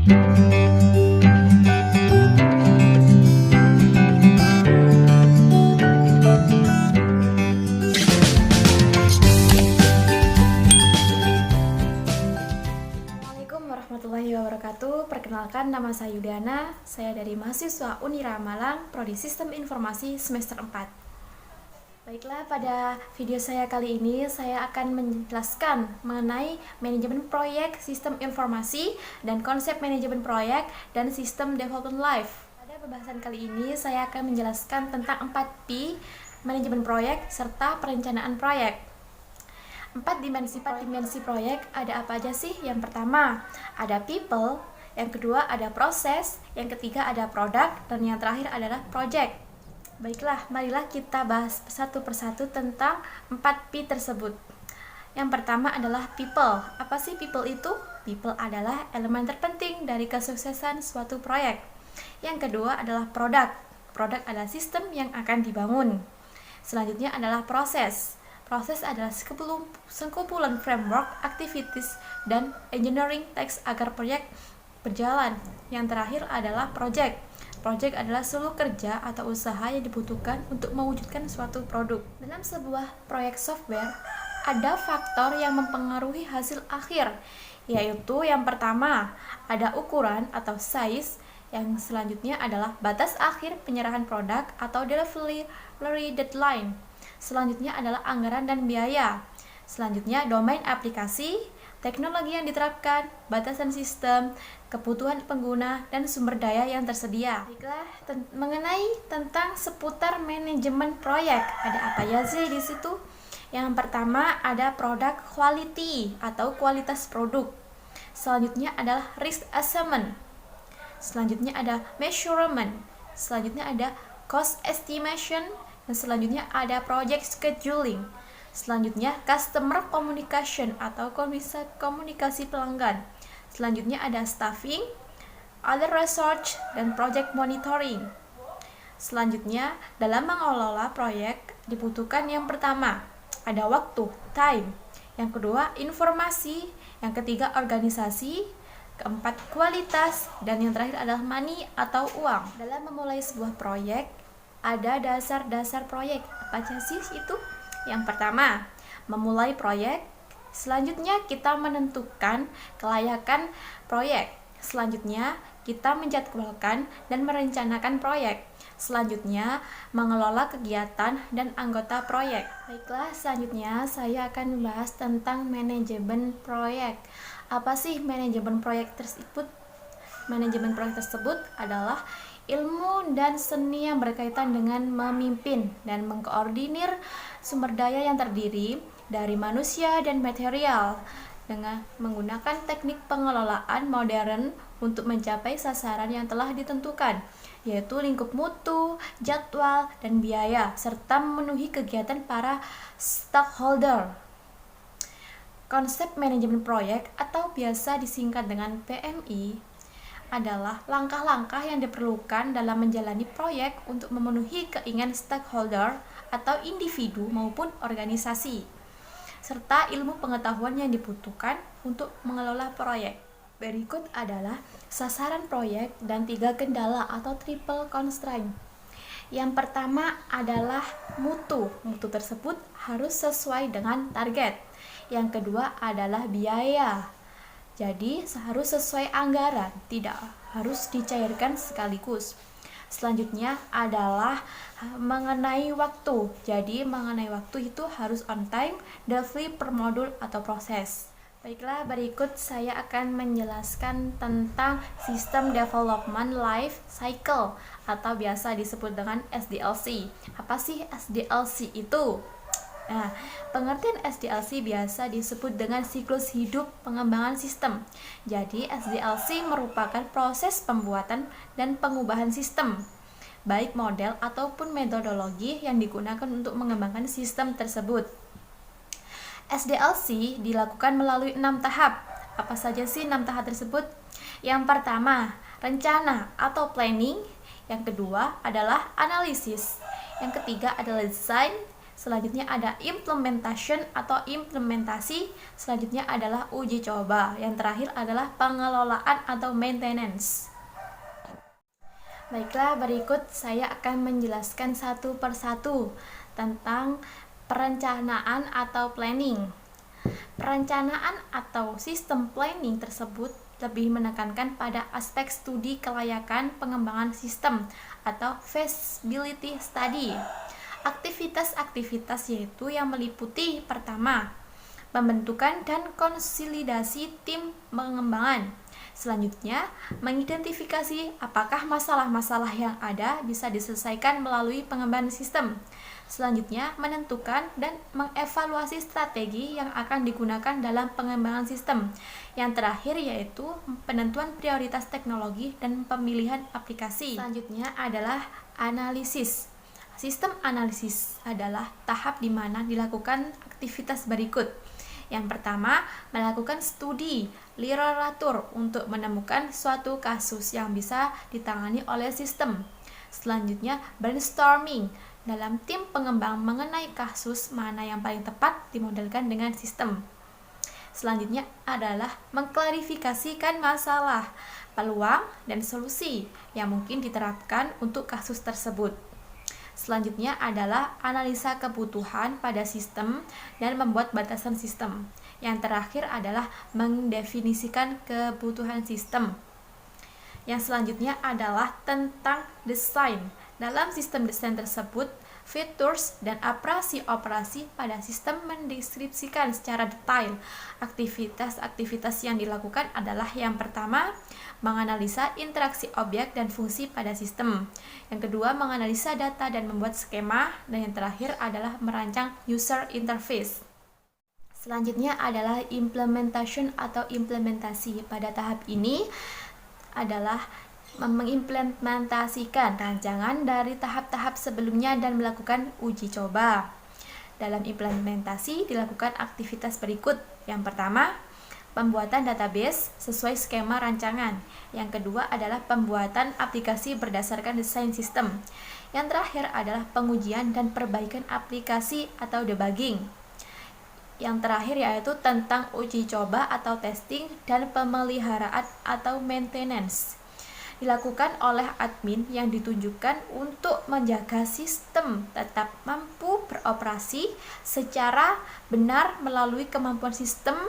Assalamualaikum warahmatullahi wabarakatuh. Perkenalkan, nama saya Yudiana. Saya dari mahasiswa Unira Malang, Prodi Sistem Informasi semester 4. Baiklah, pada video saya kali ini saya akan menjelaskan mengenai manajemen proyek, sistem informasi, dan konsep manajemen proyek dan sistem development life. Pada pembahasan kali ini saya akan menjelaskan tentang 4P, manajemen proyek, serta perencanaan proyek. 4 dimensi proyek ada apa aja sih? Yang pertama, ada people, yang kedua ada proses, yang ketiga ada produk, dan yang terakhir adalah project. Baiklah, marilah kita bahas satu persatu tentang 4P tersebut. Yang pertama adalah people. Apa sih people itu? People adalah elemen terpenting dari kesuksesan suatu proyek. Yang kedua adalah produk. Produk adalah sistem yang akan dibangun. Selanjutnya adalah proses. Proses adalah sekumpulan framework, activities, dan engineering text agar proyek berjalan. Yang terakhir adalah project. Project adalah seluruh kerja atau usaha yang dibutuhkan untuk mewujudkan suatu produk. Dalam sebuah proyek software, ada faktor yang mempengaruhi hasil akhir, yaitu yang pertama, ada ukuran atau size, yang selanjutnya adalah batas akhir penyerahan produk atau delivery deadline. Selanjutnya adalah anggaran dan biaya. Selanjutnya domain aplikasi, teknologi yang diterapkan, batasan sistem, kebutuhan pengguna, dan sumber daya yang tersedia. Baiklah, mengenai tentang seputar manajemen proyek, ada apa ya sih di situ? Yang pertama ada product quality atau kualitas produk. Selanjutnya adalah risk assessment. Selanjutnya ada measurement. Selanjutnya ada cost estimation. Dan selanjutnya ada project scheduling. Selanjutnya customer communication atau komunikasi pelanggan. Selanjutnya ada staffing, other research, dan project monitoring. Selanjutnya dalam mengelola proyek dibutuhkan yang pertama ada waktu, time. Yang kedua informasi. Yang ketiga organisasi. Keempat kualitas. Dan yang terakhir adalah money atau uang. Dalam memulai sebuah proyek ada dasar-dasar proyek. Apa aja sih itu? Yang pertama, memulai proyek. Selanjutnya, kita menentukan kelayakan proyek. Selanjutnya, kita menjadwalkan dan merencanakan proyek. Selanjutnya, mengelola kegiatan dan anggota proyek. Baiklah, selanjutnya saya akan membahas tentang manajemen proyek. Apa sih manajemen proyek tersebut? Manajemen proyek tersebut adalah ilmu dan seni yang berkaitan dengan memimpin dan mengkoordinir sumber daya yang terdiri dari manusia dan material dengan menggunakan teknik pengelolaan modern untuk mencapai sasaran yang telah ditentukan, yaitu lingkup mutu, jadwal, dan biaya, serta memenuhi kegiatan para stakeholder. Konsep manajemen proyek atau biasa disingkat dengan PMI adalah langkah-langkah yang diperlukan dalam menjalani proyek untuk memenuhi keinginan stakeholder atau individu maupun organisasi, serta ilmu pengetahuan yang dibutuhkan untuk mengelola proyek. Berikut adalah sasaran proyek dan 3 kendala atau triple constraint. Yang pertama adalah mutu. Mutu tersebut harus sesuai dengan target. Yang kedua adalah biaya. Jadi harus sesuai anggaran, tidak harus dicairkan sekaligus. Selanjutnya adalah mengenai waktu. Jadi mengenai waktu itu harus on time, delivery per modul atau proses. Baiklah, berikut saya akan menjelaskan tentang sistem development life cycle atau biasa disebut dengan SDLC. Apa sih SDLC itu? Nah, pengertian SDLC biasa disebut dengan siklus hidup pengembangan sistem. Jadi, SDLC merupakan proses pembuatan dan pengubahan sistem, baik model ataupun metodologi yang digunakan untuk mengembangkan sistem tersebut. SDLC dilakukan melalui 6 tahap. Apa saja sih 6 tahap tersebut? Yang pertama, rencana atau planning. Yang kedua adalah analisis. Yang ketiga adalah design. Selanjutnya ada implementation atau implementasi. Selanjutnya adalah uji coba. Yang terakhir adalah pengelolaan atau maintenance. Baiklah, berikut saya akan menjelaskan satu persatu tentang perencanaan atau planning. Perencanaan atau sistem planning tersebut lebih menekankan pada aspek studi kelayakan pengembangan sistem atau feasibility study. Aktivitas-aktivitas yaitu yang meliputi pertama, pembentukan dan konsolidasi tim pengembangan. Selanjutnya, mengidentifikasi apakah masalah-masalah yang ada bisa diselesaikan melalui pengembangan sistem. Selanjutnya, menentukan dan mengevaluasi strategi yang akan digunakan dalam pengembangan sistem. Yang terakhir yaitu penentuan prioritas teknologi dan pemilihan aplikasi. Selanjutnya adalah analisis. Sistem analisis adalah tahap di mana dilakukan aktivitas berikut. Yang pertama, melakukan studi literatur untuk menemukan suatu kasus yang bisa ditangani oleh sistem. Selanjutnya, brainstorming dalam tim pengembang mengenai kasus mana yang paling tepat dimodelkan dengan sistem. Selanjutnya adalah mengklarifikasikan masalah, peluang, dan solusi yang mungkin diterapkan untuk kasus tersebut. Selanjutnya adalah analisa kebutuhan pada sistem dan membuat batasan sistem. Yang terakhir adalah mendefinisikan kebutuhan sistem. Yang selanjutnya adalah tentang desain. Dalam sistem desain tersebut, features dan operasi-operasi pada sistem mendeskripsikan secara detail. Aktivitas-aktivitas yang dilakukan adalah yang pertama, menganalisa interaksi objek dan fungsi pada sistem. Yang kedua, menganalisa data dan membuat skema. Dan yang terakhir adalah merancang user interface. Selanjutnya adalah implementation atau implementasi. Pada tahap ini adalah mengimplementasikan rancangan dari tahap-tahap sebelumnya dan melakukan uji coba. Dalam implementasi dilakukan aktivitas berikut. Yang pertama, pembuatan database sesuai skema rancangan. Yang kedua adalah pembuatan aplikasi berdasarkan desain sistem. Yang terakhir adalah pengujian dan perbaikan aplikasi atau debugging. Yang terakhir yaitu tentang uji coba atau testing dan pemeliharaan atau maintenance. Dilakukan oleh admin yang ditunjukkan untuk menjaga sistem tetap mampu beroperasi secara benar melalui kemampuan sistem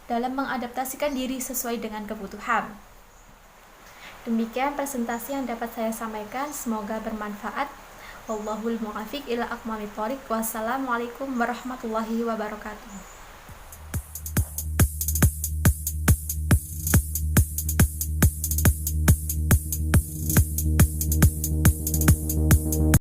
dalam mengadaptasikan diri sesuai dengan kebutuhan. Demikian presentasi yang dapat saya sampaikan, semoga bermanfaat. Wallahul muwaffiq ila aqwamit thoriq. Wassalamualaikum warahmatullahi wabarakatuh.